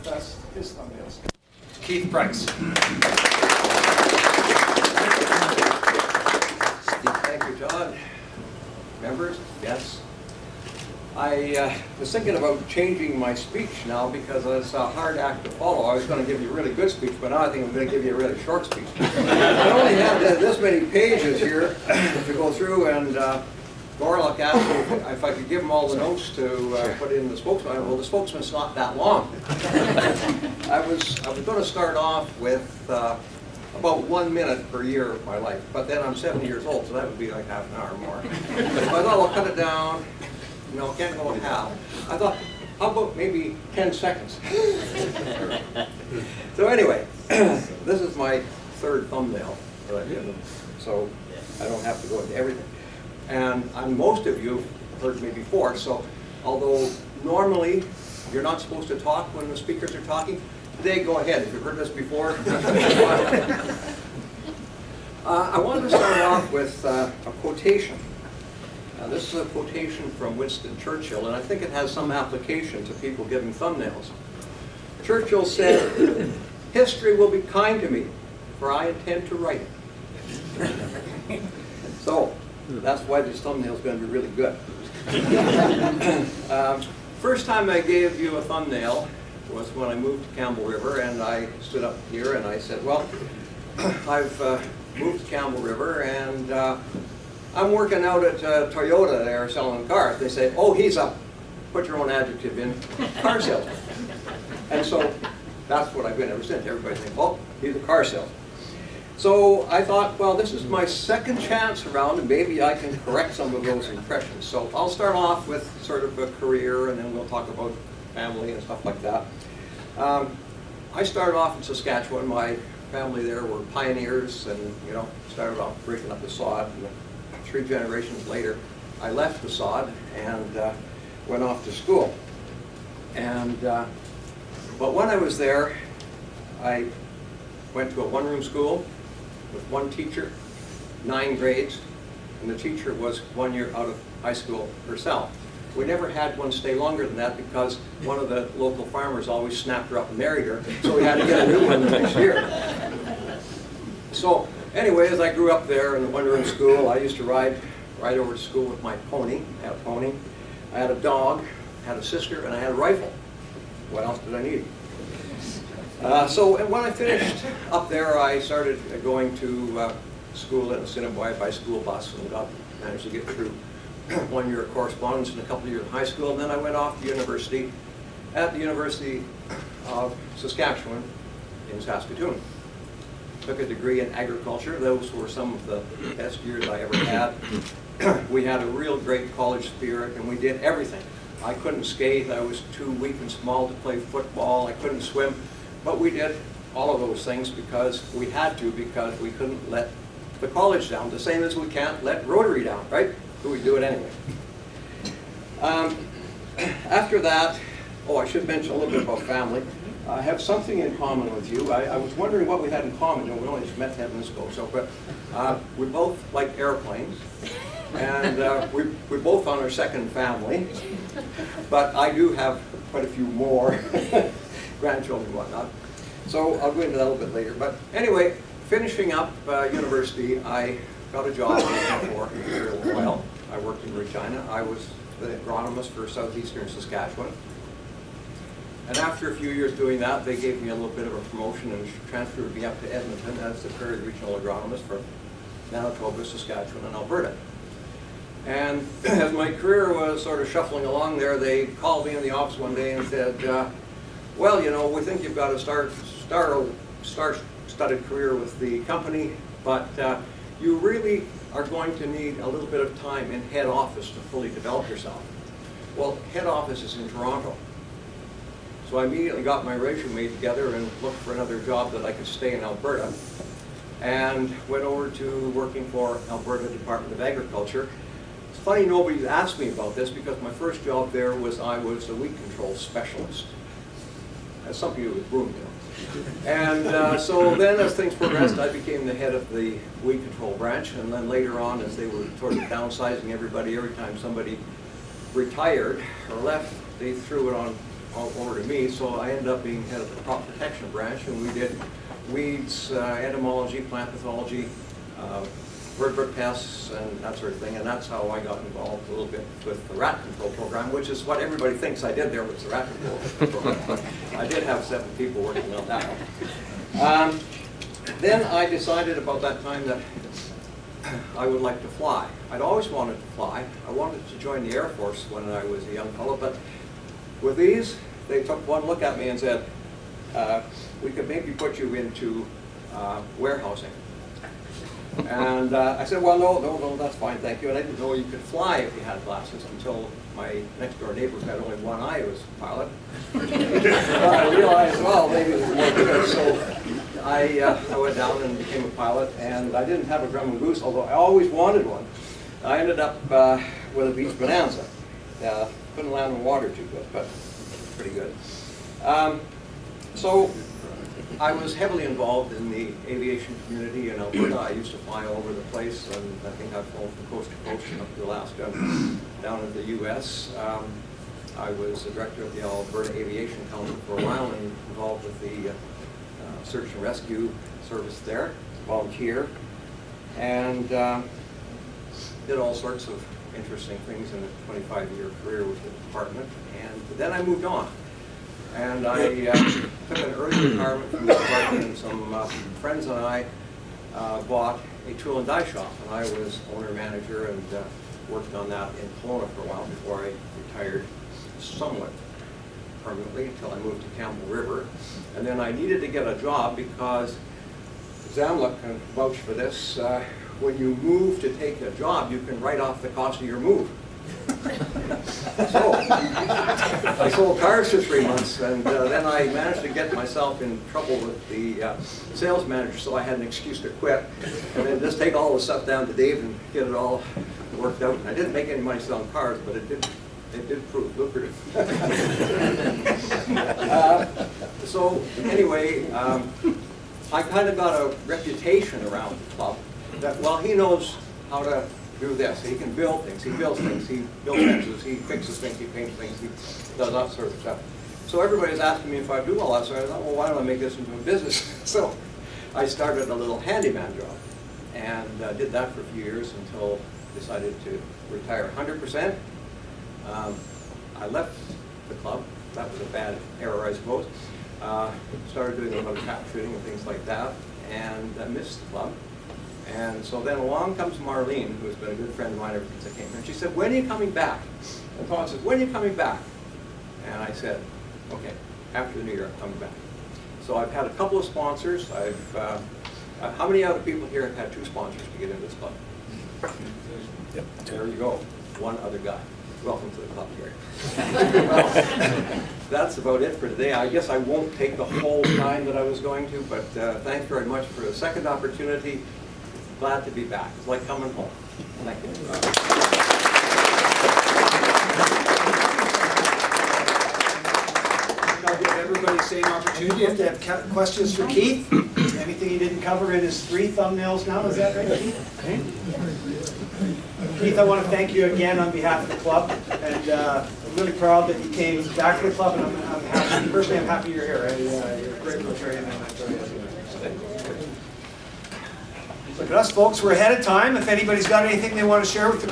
That's his thumbnails. Keith Price. Thank you, John. Members, yes. I was thinking about changing my speech now because it's a hard act to follow. I was going to give you a really good speech, but now I think I'm going to give you a really short speech. I only have this many pages here to go through, and Gorlock asked me if I could give him all the notes to put in the spokesman. Well, the spokesman's not that long. I was going to start off with about 1 minute per year of my life, but then I'm 70 years old, so that would be like half an hour more. But I thought I'll cut it down. No, can't go half. I thought, how about maybe 10 seconds? So anyway, this is my third thumbnail that I did, so I don't have to go into everything. And most of you have heard me before, so although normally you're not supposed to talk when the speakers are talking, today go ahead. If you've heard this before. I wanted to start off with a quotation. This is a quotation from Winston Churchill, and I think it has some application to people giving thumbnails. Churchill said, "History will be kind to me, for I intend to write it." So, that's why this thumbnail is going to be really good. First time I gave you a thumbnail was when I moved to Campbell River, and I stood up here and I said, well, I've moved to Campbell River, and I'm working out at Toyota there selling cars. They say, oh, he's a, put your own adjective in, car salesman. And so that's what I've been ever since. Everybody thinks, oh, he's a car salesman. So I thought, well, this is my second chance around, and maybe I can correct some of those impressions. So I'll start off with sort of a career, and then we'll talk about family and stuff like that. I started off in Saskatchewan. My family there were pioneers, and started off breaking up the sod. And 3 generations later, I left the sod and went off to school. And but when I was there, I went to a one-room school with 1 teacher, 9 grades, and the teacher was 1 year out of high school herself. We never had one stay longer than that because one of the local farmers always snapped her up and married her, so we had to get a new one the next year. So anyway, as I grew up there in the one-room school, I used to ride over to school with my pony. I had a pony, I had a dog, I had a sister, and I had a rifle. What else did I need? So when I finished up there, I started going to school in Assiniboia by school bus, and managed to get through 1 year of correspondence and a couple of years in high school. And then I went off to university at the University of Saskatchewan in Saskatoon. Took a degree in agriculture. Those were some of the best years I ever had. We had a real great college spirit, and we did everything. I couldn't skate. I was too weak and small to play football. I couldn't swim. But we did all of those things because we had to, because we couldn't let the college down, the same as we can't let Rotary down, right? So we do it anyway. After that, I should mention a little bit about family. I have something in common with you. I was wondering what we had in common. We only just met 10 minutes ago, but we both like airplanes, and we're both on our second family. But I do have quite a few more grandchildren and whatnot. So I'll go into that a little bit later. But anyway, finishing up university, I got a job for a little while. I worked in Regina. I was the agronomist for southeastern Saskatchewan. And after a few years doing that, they gave me a little bit of a promotion and transferred me up to Edmonton as the Prairie Regional Agronomist for Manitoba, Saskatchewan, and Alberta. And as my career was sort of shuffling along there, they called me in the office one day and said, well, we think you've got a star-studded career with the company, but you really are going to need a little bit of time in head office to fully develop yourself. Well, head office is in Toronto. So I immediately got my resume together and looked for another job that I could stay in Alberta, and went over to working for Alberta Department of Agriculture. It's funny nobody asked me about this because my first job there I was a weed control specialist. That's something to do with broom, And so then as things progressed, I became the head of the weed control branch, and then later on, as they were sort of downsizing everybody, every time somebody retired or left, they threw it on all over to me, so I ended up being head of the crop protection branch, and we did weeds, entomology, plant pathology, vertebrate pests, and that sort of thing, and that's how I got involved a little bit with the rat control program, which is what everybody thinks I did there was the rat control program. I did have 7 people working on that one. Then I decided about that time that I would like to fly. I'd always wanted to fly. I wanted to join the Air Force when I was a young fellow, but with these, they took one look at me and said, we could maybe put you into warehousing. And I said, well, no, that's fine, thank you. And I didn't know you could fly if you had glasses until my next door neighbor who had only one eye was a pilot. I realized, well, maybe it was more good. So I went down and became a pilot, and I didn't have a drum and goose, although I always wanted one. I ended up with a Beach Bonanza. Couldn't land on water too good, but pretty good. So I was heavily involved in the aviation community in Alberta. I used to fly all over the place, and I think I've flown from coast to coast and up to Alaska, down in the U.S. I was the director of the Alberta Aviation Council for a while and involved with the search and rescue service there, volunteer, and did all sorts of interesting things in a 25-year career with the department. And then I moved on. And I took an early retirement from the department, and some friends and I bought a tool and die shop. And I was owner-manager and worked on that in Kelowna for a while before I retired somewhat permanently until I moved to Campbell River. And then I needed to get a job because Zamla can vouch for this. When you move to take a job, you can write off the cost of your move. So I sold cars for 3 months, and then I managed to get myself in trouble with the sales manager, so I had an excuse to quit, and then just take all the stuff down to Dave and get it all worked out. I didn't make any money selling cars, but it did prove lucrative. So anyway, I kind of got a reputation around the club that, well, he knows how to do this. He can build things. He builds things. He builds fences. He fixes things. He paints things. He does that sort of stuff. So everybody's asking me if I do all that. So I thought, well, why don't I make this into a business? So I started a little handyman job and did that for a few years until I decided to retire 100%. I left the club. That was a bad error, I suppose. Started doing a lot of trap shooting and things like that, and I missed the club. And so then along comes Marlene, who has been a good friend of mine ever since I came here, and she said, when are you coming back? And Todd says, when are you coming back? And I said, okay, after the new year, I'm coming back. So I've had a couple of sponsors. How many other people here have had 2 sponsors to get into this club? Yep. There you go, one other guy. Welcome to the club, Gary. Well, that's about it for today. I guess I won't take the whole time that I was going to, but thanks very much for the second opportunity. Glad to be back. It's like coming home. Thank you. I'll give everybody the same opportunity. If they have questions for Keith, anything he didn't cover in his 3 thumbnails now, is that right, Keith? Keith, I want to thank you again on behalf of the club, and I'm really proud that you came back to the club, and I'm happy. Personally, I'm happy you're here. You're a great Rotarian, and I enjoy it. Look at us, folks. We're ahead of time. If anybody's got anything they want to share with the